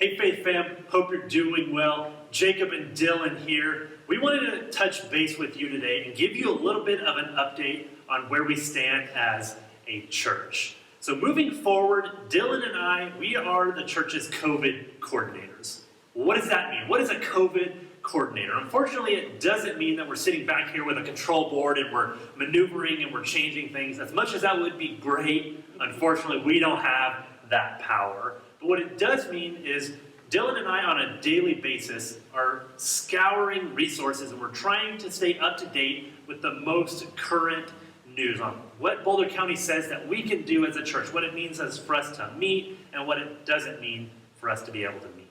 Hey Faith Fam, hope you're doing well. Jacob and Dylan here. We wanted to touch base with you today and give you a little bit of an update on where we stand as a church. So moving forward, Dylan and I, we are the church's COVID coordinators. What does that mean? What is a COVID coordinator? Unfortunately, it doesn't mean that we're sitting back here with a control board and we're maneuvering and we're changing things. As much as that would be great, unfortunately, we don't have that power. But what it does mean is Dylan and I on a daily basis are scouring resources and we're trying to stay up to date with the most current news on what Boulder County says that we can do as a church, what it means as for us to meet, and what it doesn't mean for us to be able to meet.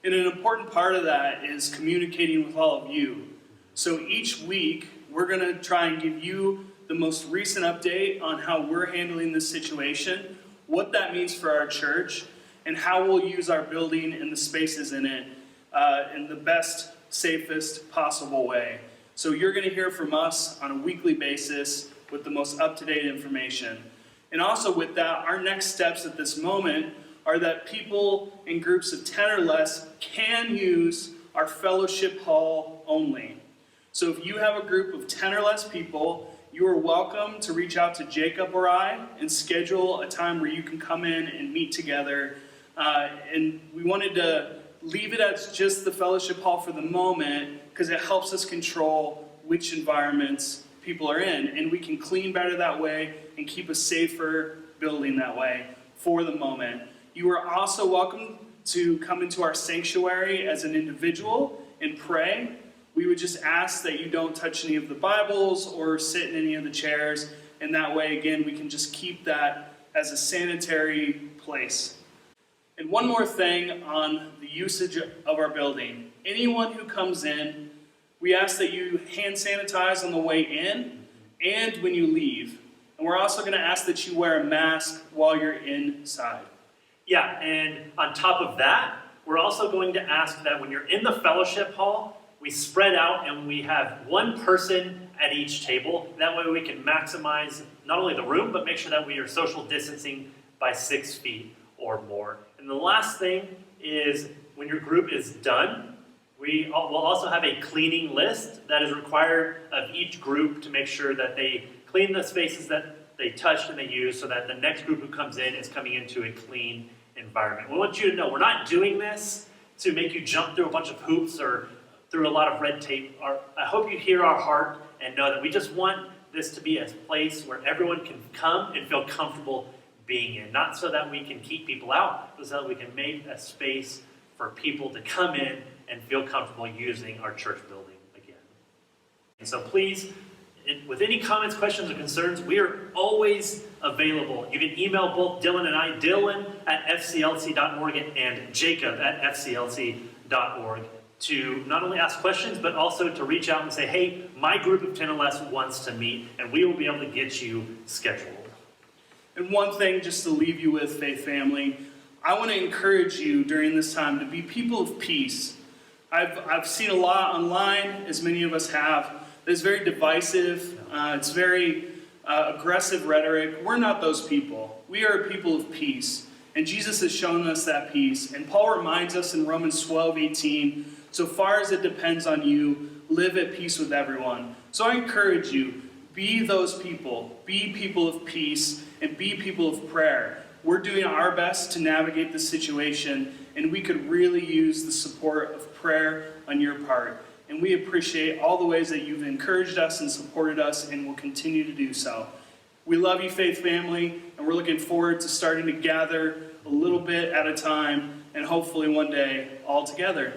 And an important part of that is communicating with all of you. So each week, we're going to try and give you the most recent update on how we're handling this situation, what that means for our church, and how we'll use our building and the spaces in it in the best, safest possible way. So you're going to hear from us on a weekly basis with the most up-to-date information. And also with that, our next steps at this moment are that people in groups of 10 or less can use our fellowship hall only. So if you have a group of 10 or less people, you are welcome to reach out to Jacob or I and schedule a time where you can come in and meet together. And we wanted to leave it as just the fellowship hall for the moment because it helps us control which environments people are in. And we can clean better that way and keep a safer building that way for the moment. You are also welcome to come into our sanctuary as an individual and pray. We would just ask that you don't touch any of the Bibles or sit in any of the chairs. And that way, again, we can just keep that as a sanitary place. And one more thing on the usage of our building. Anyone who comes in, we ask that you hand sanitize on the way in and when you leave. And we're also going to ask that you wear a mask while you're inside. Yeah, and on top of that, we're also going to ask that when you're in the fellowship hall, we spread out and we have one person at each table. That way we can maximize not only the room, but make sure that we are social distancing by 6 feet or more. And the last thing is when your group is done, we will also have a cleaning list that is required of each group to make sure that they clean the spaces that they touched and they used so that the next group who comes in is coming into a clean environment. We want you to know we're not doing this to make you jump through a bunch of hoops or through a lot of red tape. I hope you hear our heart and know that we just want this to be a place where everyone can come and feel comfortable being in. Not so that we can keep people out, but so that we can make a space for people to come in and feel comfortable using our church building again. And so please, with any comments, questions, or concerns, we are always available. You can email both Dylan and I, Dylan at fclc.org and Jacob at fclc.org, to not only ask questions, but also to reach out and say, hey, my group of 10 or less wants to meet, and we will be able to get you scheduled. And one thing just to leave you with, Faith Family, I want to encourage you during this time to be people of peace. I've seen a lot online, as many of us have, that's very divisive, it's very aggressive rhetoric. We're not those people. We are a people of peace. And Jesus has shown us that peace. And Paul reminds us in Romans 12:18, so far as it depends on you, live at peace with everyone. So I encourage you, be those people. Be people of peace and be people of prayer. We're doing our best to navigate this situation, and we could really use the support of prayer on your part. And we appreciate all the ways that you've encouraged us and supported us and will continue to do so. We love you, Faith Family, and we're looking forward to starting to gather a little bit at a time and hopefully one day all together.